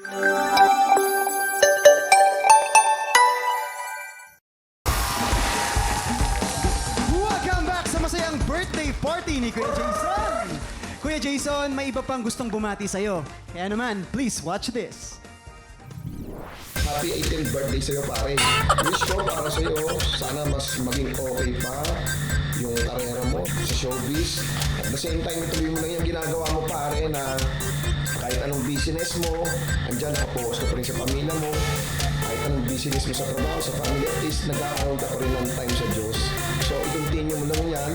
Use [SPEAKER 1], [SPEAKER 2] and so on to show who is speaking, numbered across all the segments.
[SPEAKER 1] Welcome back sa masayang birthday party ni Kuya Jason. Kuya Jason, may iba pang gustong bumati sa'yo. Kaya naman, please watch this.
[SPEAKER 2] Happy 18th birthday sa'yo, pare. Wish ko para sa'yo, sana mas maging okay pa yung karera mo sa showbiz. At the same time, ituloy mo lang yung ginagawa mo, pare, na kahit anong business mo, andyan, nakapokus ka pa rin sa pamilya mo. Kahit anong business mo sa trabaho, sa family, at least nagkakaroon ka pa rin ng time sa Diyos. So, i-continue mo lang yan.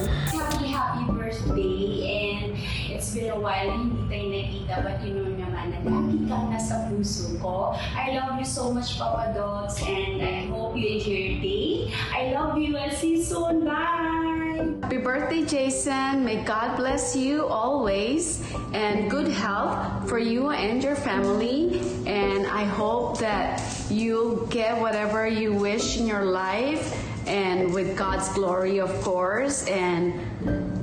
[SPEAKER 3] Happy birthday, and it's been a while na hindi tayo nakita, but you know naman na lagi kang nasa puso ko. I love you so much, Papa Dogs, and I hope you enjoy your day. I love you. I'll see you soon. Bye!
[SPEAKER 4] Happy birthday, Jason. May God bless you always and good health for you and your family. And I hope that you'll get whatever you wish in your life and with God's glory, of course. And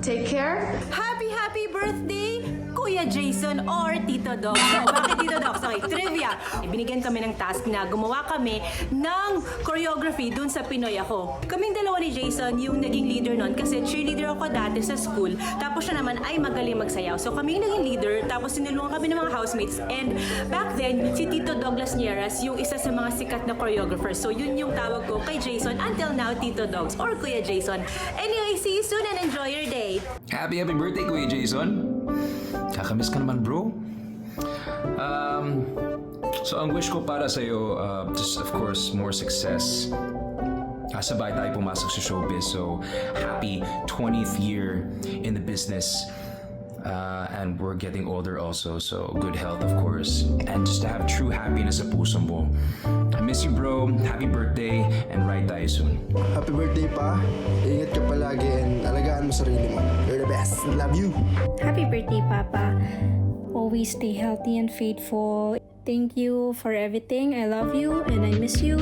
[SPEAKER 4] take care.
[SPEAKER 5] Happy birthday, Kuya Jason or Tito Dog. So, bakit Tito Dog? Okay, trivia. Binigyan kami ng task na gumawa kami ng choreography dun sa Pinoy Ako. Kaming dalawa ni Jason yung naging leader nun kasi cheerleader ako dati sa school. Tapos siya naman ay magaling magsayaw. So kami yung naging leader, tapos sinulungan kami ng mga housemates. And back then, si Tito Douglas Nieras yung isa sa mga sikat na choreographer. So yun yung tawag ko kay Jason. Until now, Tito Dogs or Kuya Jason. Anyway, see you soon and enjoy your day.
[SPEAKER 6] Happy birthday, Kuya Jason. Kakamiss ka naman, bro. So ang wish ko para sa'yo, just of course, more success. Sabay tayo pumasok sa showbiz, so happy 20th year in the business. And we're getting older also, so good health, of course. And just to have true happiness sa puso mo. I miss you, bro. Happy birthday, and ride tayo soon.
[SPEAKER 2] Happy birthday pa. Ingat ka palagi and alagaan mo sarili mo. You're the best. Love you.
[SPEAKER 7] Happy birthday, Papa. Always stay healthy and faithful. Thank you for everything. I love you and I miss you.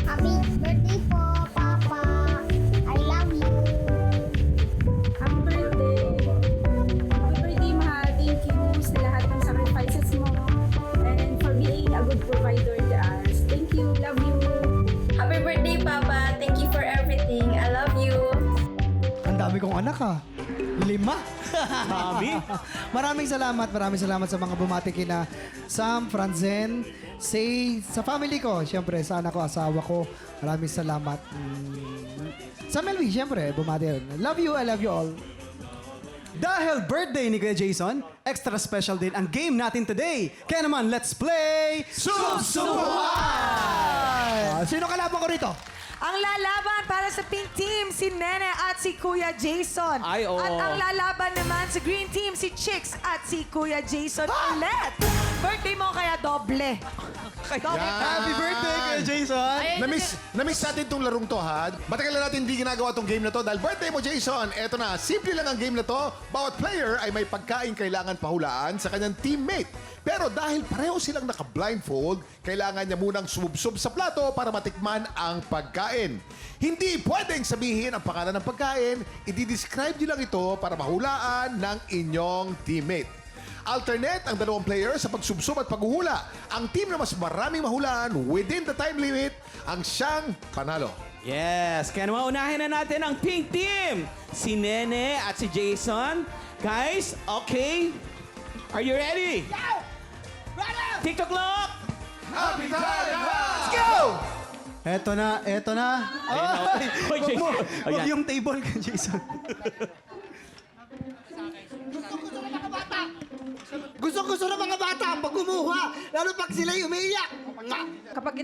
[SPEAKER 8] Happy birthday po, Papa. I love you.
[SPEAKER 7] Happy birthday. Happy birthday, mahal. Thank you sa lahat ng sacrifices mo and for being a good provider to us. Thank you. Love you.
[SPEAKER 5] Happy birthday, Papa. Thank you for everything. I love you.
[SPEAKER 1] Ang dami kong anak ha. 5.
[SPEAKER 9] Dami.
[SPEAKER 1] Maraming salamat sa mga bumati kina Sam, Franzen, Say, sa family ko, siyempre, sa anak ko, asawa ko. Maraming salamat. Sa Melvi, siyempre, bumati rin. Love you, I love you all. Dahil birthday ni Kuya Jason, extra special din ang game natin today. Kaya naman, let's play Subsubuhan! Sino kalaban ko rito?
[SPEAKER 5] Ang lalaban para sa pink team, si Nene at si Kuya Jason.
[SPEAKER 9] Ay, oo.
[SPEAKER 5] At ang lalaban naman sa green team, si Chicks at si Kuya Jason ulit. Birthday mo kaya doble.
[SPEAKER 1] Happy birthday, Kuya Jason!
[SPEAKER 10] Namiss natin itong larong to, ha? Matagal na natin hindi ginagawa itong game na to dahil birthday mo, Jason. Eto na, simple lang ang game na to. Bawat player ay may pagkain kailangan pahulaan sa kanyang teammate. Pero dahil pareho silang naka-blindfold, kailangan niya munang sumubsob sa plato para matikman ang pagkain. Hindi pwedeng sabihin ang pangalan ng pagkain, i-describe niyo lang ito para mahulaan ng inyong teammate. Alternate ang dalawang players sa pagsubsob at paghuhula. Ang team na mas maraming mahulaan within the time limit ang siyang panalo.
[SPEAKER 9] Yes, kaya naman unahin na natin ang pink team. Si Nene at si Jason. Guys, okay? Are you ready? TikTok clock!
[SPEAKER 10] Happy time!
[SPEAKER 9] Let's go!
[SPEAKER 1] Eto na. Ay,
[SPEAKER 9] Hoy,
[SPEAKER 1] wag mo.
[SPEAKER 9] Jason.
[SPEAKER 1] Wag
[SPEAKER 9] Ayan.
[SPEAKER 1] yung table ka, Jason.
[SPEAKER 11] Gusto ng mga bata pag kumuha, lalo pag sila'y umiiyak.
[SPEAKER 5] Kapag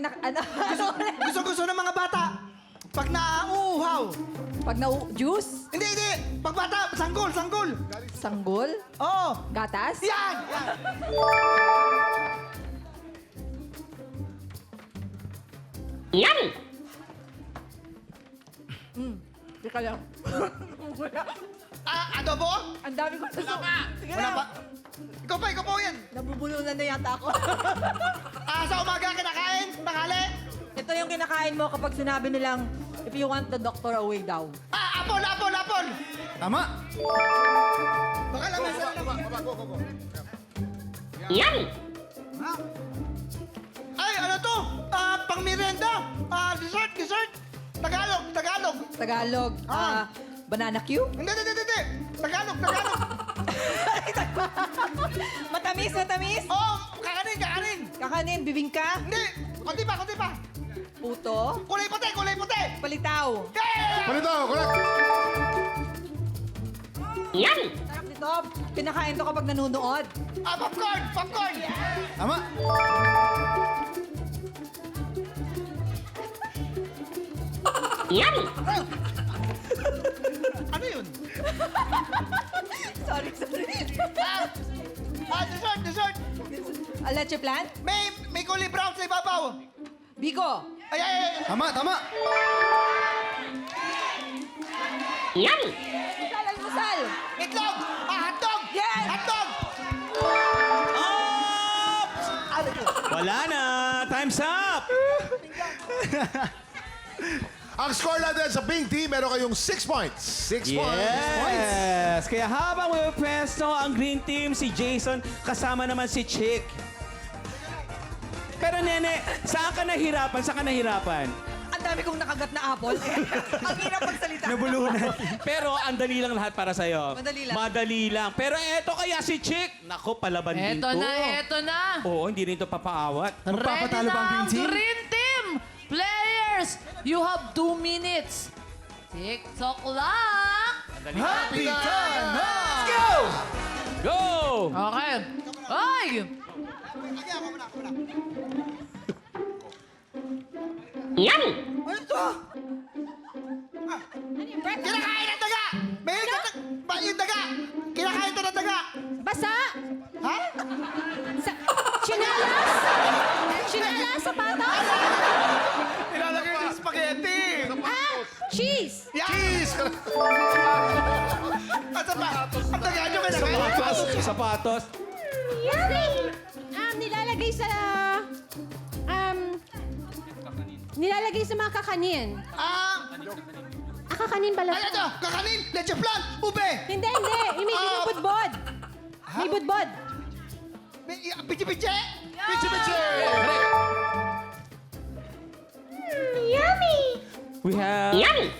[SPEAKER 11] Gusto ng mga bata pag nauuhaw.
[SPEAKER 5] Pag juice,
[SPEAKER 11] Hindi. Pag bata, sanggol.
[SPEAKER 5] sanggol,
[SPEAKER 11] Oo.
[SPEAKER 5] gatas.
[SPEAKER 11] Yan.
[SPEAKER 5] Teka lang.
[SPEAKER 11] Adobo?
[SPEAKER 5] Ang dami ko na Sige
[SPEAKER 11] Wala
[SPEAKER 5] na.
[SPEAKER 11] pa. Ikaw pa yan.
[SPEAKER 5] Nabubulunan na yata ako.
[SPEAKER 11] Sa umaga kinakain, tanghali.
[SPEAKER 5] Ito yung kinakain mo kapag sinabi nilang, if you want the doctor away daw.
[SPEAKER 11] Apol.
[SPEAKER 1] Tama.
[SPEAKER 11] Baka lang nasa
[SPEAKER 10] Go.
[SPEAKER 11] Ay, ano to? Pang merienda. Dessert. Tagalog.
[SPEAKER 7] Banana Q?
[SPEAKER 11] Hindi. Tagalog.
[SPEAKER 7] Matamis?
[SPEAKER 11] Oh, kakanin.
[SPEAKER 7] Kakanin, bibingka?
[SPEAKER 11] Hindi. Konti pa.
[SPEAKER 7] Puto?
[SPEAKER 11] Kulay puti.
[SPEAKER 7] Palitaw?
[SPEAKER 11] Yeah!
[SPEAKER 10] Palito, correct.
[SPEAKER 7] Sarap nito. Pinakain to kapag nanunood.
[SPEAKER 11] Popcorn.
[SPEAKER 1] Tama.
[SPEAKER 11] Ano yun?
[SPEAKER 7] Sorry.
[SPEAKER 11] Dessert.
[SPEAKER 7] Leche plan?
[SPEAKER 11] May kulay brown sa ibabaw.
[SPEAKER 7] Bigo?
[SPEAKER 11] Ay.
[SPEAKER 1] Tama.
[SPEAKER 7] Almusal!
[SPEAKER 11] Itlog. Hotdog.
[SPEAKER 7] Yes!
[SPEAKER 11] Hotdog.
[SPEAKER 9] Oops!
[SPEAKER 11] Ano yun?
[SPEAKER 9] Wala na. Time's up.
[SPEAKER 10] Ang score natin sa Pink Team, meron kayong 6 points. 6 points.
[SPEAKER 9] Yes! Kaya habang may pwesto ang Green Team, si Jason, kasama naman si Chick. Pero Nene, saan ka nahirapan?
[SPEAKER 7] Ang dami kong nakagat na apple. Ang hirap magsalita.
[SPEAKER 1] Nabulunan.
[SPEAKER 9] Pero ang dali lang lahat para sa'yo.
[SPEAKER 7] Madali lang.
[SPEAKER 9] Pero eto kaya si Chick. Nako, palaban din to.
[SPEAKER 12] Eto na.
[SPEAKER 9] Oo, hindi rin to papaawat.
[SPEAKER 1] Magpapatalo ba ang Green Team?
[SPEAKER 12] Green Team! Players, you have 2 minutes. TikTok clock.
[SPEAKER 1] Happy time now!
[SPEAKER 9] Go!
[SPEAKER 12] Okay. Ay!
[SPEAKER 11] Ano to? Kinakain ng daga! Yung daga! Kinakain to ng daga!
[SPEAKER 5] Basa!
[SPEAKER 11] Ha?
[SPEAKER 5] Chinalas! Chinalas, sapatos!
[SPEAKER 11] Nilalagay ng spaghetti!
[SPEAKER 5] Cheese!
[SPEAKER 10] Cheese!
[SPEAKER 11] At sa pa, ang daga nyo kinakain!
[SPEAKER 9] Sapatos.
[SPEAKER 5] Nilalagay sa mga kakanin. Kakanin pala.
[SPEAKER 11] Ay, ito! Kakanin! Leche plan! Ube!
[SPEAKER 5] Hindi. Yung may budbod. May budbod.
[SPEAKER 11] Pichi-pichi!
[SPEAKER 10] Pichi-pichi!
[SPEAKER 5] Yummy!
[SPEAKER 9] We have...
[SPEAKER 5] Ano yan?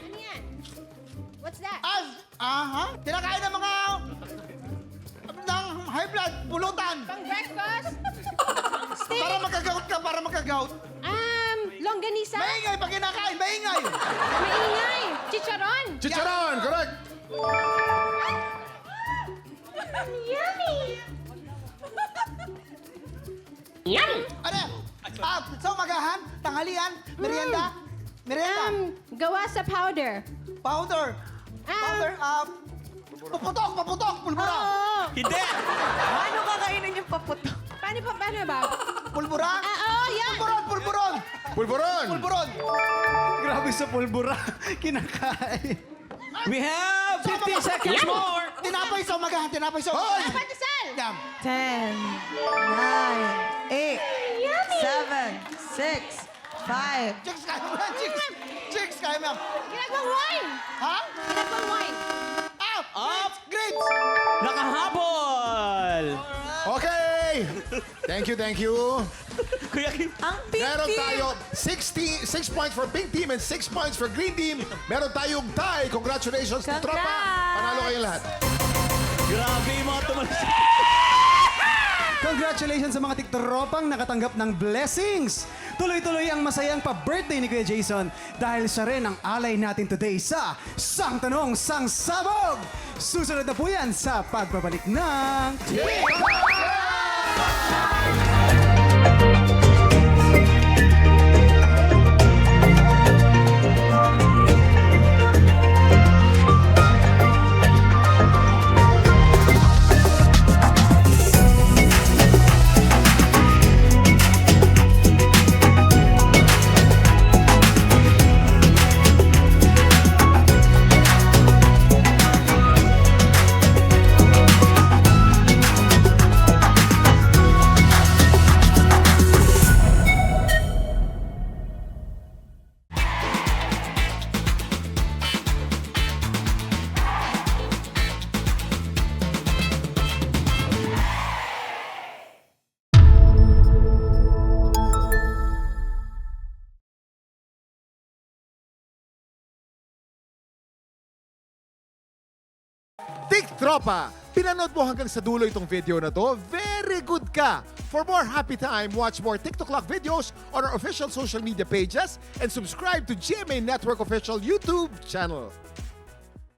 [SPEAKER 5] What's that?
[SPEAKER 11] Kinakain ng mga... ng high blood, pulutan.
[SPEAKER 5] Pang breakfast? Steak?
[SPEAKER 11] Para magka-gout ka, para magka-gout.
[SPEAKER 5] Longganisa?
[SPEAKER 11] Maingay pag kinakain, maingay!
[SPEAKER 5] Maingay. Chicharon?
[SPEAKER 10] Chicharon, correct!
[SPEAKER 5] Yummy!
[SPEAKER 11] Ano? Sa umagahan, tanghalian, merienda,
[SPEAKER 5] Gawa sa powder.
[SPEAKER 11] powder, paputok, pulbura.
[SPEAKER 5] Oo.
[SPEAKER 9] Hindi!
[SPEAKER 7] Paano kakainin yung paputok?
[SPEAKER 5] Paano ba?
[SPEAKER 11] Pulbura?
[SPEAKER 5] Yan.
[SPEAKER 11] Pulburon!
[SPEAKER 10] Pulburon!
[SPEAKER 1] Grabe sa pulbura. Kinakain.
[SPEAKER 9] We have 15 seconds more!
[SPEAKER 11] Tinapay sa umagahan, tinapay sa
[SPEAKER 10] Hoy!
[SPEAKER 11] umagahan.
[SPEAKER 5] Pandesal.
[SPEAKER 11] Yan.
[SPEAKER 7] 10, 9, 8, 7, 6, 5.
[SPEAKER 11] Chicks, kaya mo yan, chicks. Chicks, kaya mo yan.
[SPEAKER 5] Ginagawang wine.
[SPEAKER 11] Ha?
[SPEAKER 5] Ginagawang wine.
[SPEAKER 11] Grapes!
[SPEAKER 9] Nakahabol!
[SPEAKER 10] Okay! Thank you.
[SPEAKER 9] Kuya Kim.
[SPEAKER 7] Ang pink
[SPEAKER 10] Meron
[SPEAKER 7] team!
[SPEAKER 10] tayo 6 points for Pink Team and 6 points for Green Team. Meron tayong tie. Congratulations to Tropa. Panalo kayong lahat.
[SPEAKER 9] Grabe yung mga tumalas.
[SPEAKER 1] Congratulations sa mga tiktropang nakatanggap ng blessings. Tuloy-tuloy ang masayang pa-birthday ni Kuya Jason dahil siya rin ang alay natin today sa Sang Tanong, Sang Sabog. Susunod na po yan sa pagbabalik ng...
[SPEAKER 10] TikTropa! Pinanood mo hanggang sa dulo itong video na to? Very good ka! For more happy time, watch more TikTok Clock videos on our official social media pages and subscribe to GMA Network official YouTube channel.